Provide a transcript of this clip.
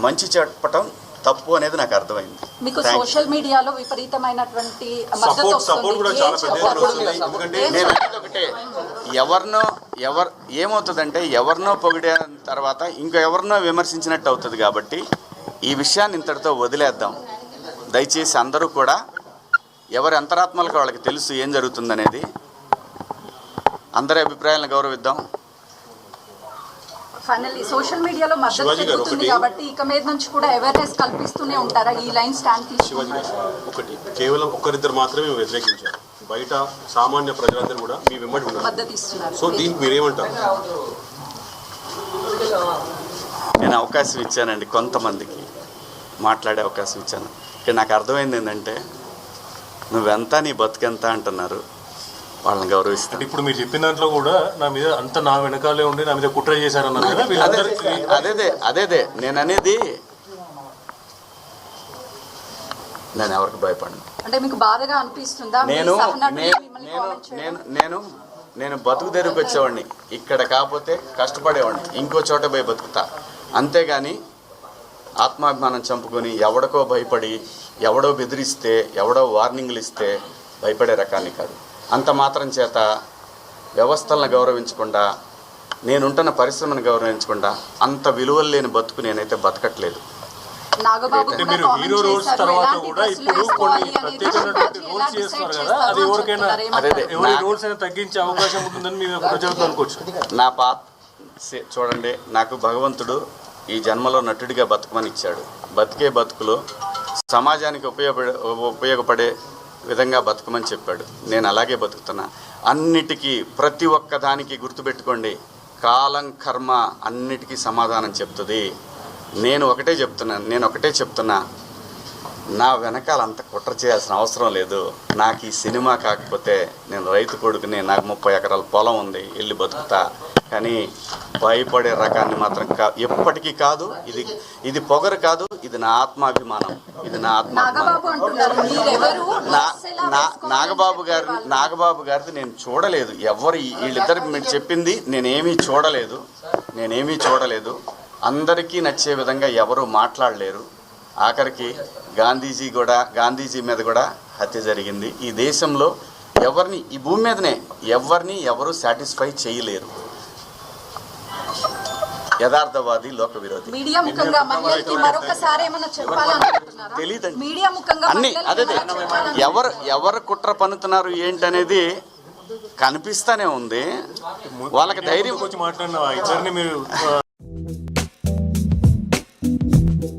మంచి చెప్పటం తప్పు అనేది నాకు అర్థమైంది. మీకు సోషల్ మీడియాలో విపరీతమైనటువంటి సపోర్ట్ కూడా చాలా పెద్ద. ఎందుకంటే నేను అనేది ఒకటే, ఏమవుతుందంటే ఎవరినో పొగిడే తర్వాత ఇంకో ఎవరినో విమర్శించినట్టు అవుతుంది. కాబట్టి ఈ విషయాన్ని ఇంతటితో వదిలేద్దాం. దయచేసి అందరూ కూడా ఎవరి అంతరాత్మలకు వాళ్ళకి తెలుసు ఏం జరుగుతుందనేది. అందరి అభిప్రాయాలను గౌరవిద్దాం. ఫైనల్లీ సోషల్ మీడియాలో మద్దతు పెరుగుతుంది కాబట్టి ఇక మీద నుంచి కూడా అవేర్నెస్ కల్పిస్తూనే ఉంటారా? ఈ లైన్ స్టాండ్ తీసుకుని ఒకటి కేవలం ఒక్కరిద్దరు మాత్రమే వ్యతిరేకించారు. బయట సామాన్య ప్రజలందరూ కూడా మీ వెంబడి ఉన్నారు, మద్దతు ఇస్తున్నారు. సో దీనికి మీరేమంటారు? నేను అవకాశం ఇచ్చానండి, కొంతమందికి మాట్లాడే అవకాశం ఇచ్చాను. ఇక్కడ నాకు అర్థమైంది ఏంటంటే నువ్వెంత నీ బతుకెంత అంటున్నారు, వాళ్ళని గౌరవిస్తాను. ఇప్పుడు మీరు చెప్పిన దాంట్లో కూడా నా మీద అంత నా వెనకాలే ఉండి నా మీద కుట్ర చేశారన్నారు కదా. అదే నేను అనేది. నేను ఎవరికి భయపడను. అంటే మీకు బాధగా అనిపిస్తుందా? నేను బతుకు తెరుకు వచ్చేవాడిని, ఇక్కడ కాకపోతే కష్టపడేవాడిని, ఇంకో చోట పోయి బతుకుతా. అంతేగాని ఆత్మాభిమానం చంపుకొని ఎవడికో భయపడి ఎవడో బెదిరిస్తే ఎవడో వార్నింగ్లు ఇస్తే భయపడే రకాన్ని కాదు. అంత మాత్రం చేత వ్యవస్థలను గౌరవించకుండా, నేనుంటున్న పరిశ్రమను గౌరవించకుండా అంత విలువలు లేని బతుకు నేనైతే బతకట్లేదు. మీరు హీరో రోల్స్ తర్వాత కూడా ఇప్పుడు కొన్ని ప్రత్యేకమైనటువంటి రోల్స్ చేస్తున్నారు కదా, అది ఎవరికైనా ఎవరి రోల్స్ అయినా తగ్గించే అవకాశం ఉంటుందని మేము ప్రజలకు అనుకోవచ్చు. నా చూడండి, నాకు భగవంతుడు ఈ జన్మలో నటుడిగా బతకమని ఇచ్చాడు. బతికే బతుకులో సమాజానికి ఉపయోగపడే విధంగా బతకమని చెప్పాడు. నేను అలాగే బతుకుతున్నా. అన్నిటికీ ప్రతి ఒక్క దానికి గుర్తుపెట్టుకోండి, కాలం కర్మ అన్నిటికీ సమాధానం చెప్తుంది. నేను ఒకటే చెప్తున్నా, నా వెనకాల అంత కుట్ర చేయాల్సిన అవసరం లేదు. నాకు ఈ సినిమా కాకపోతే నేను రైతు కొడుకుని, నాకు 30 ఎకరాల పొలం ఉంది, వెళ్ళి బతుకుతా. కానీ భయపడే రకాన్ని మాత్రం ఎప్పటికీ కాదు. ఇది పొగరు కాదు, ఇది నా ఆత్మాభిమానం. ఇది నా నాగబాబు గారిది నేను చూడలేదు. వీళ్ళిద్దరు మీరు చెప్పింది నేనేమీ చూడలేదు. అందరికీ నచ్చే విధంగా ఎవరు మాట్లాడలేరు. ఆఖరికి గాంధీజీ మీద కూడా హత్య జరిగింది. ఈ దేశంలో ఎవరిని, ఈ భూమి మీదనే ఎవరు సాటిస్ఫై చేయలేరు. యథార్థవాది, లోక విరోధి. తెలీదండి అన్ని. అదే ఎవరు కుట్ర పన్నుతున్నారు ఏంటనేది కనిపిస్తానే ఉంది. వాళ్ళకి ధైర్యం మాట్లాడిన ఇద్దరిని మీరు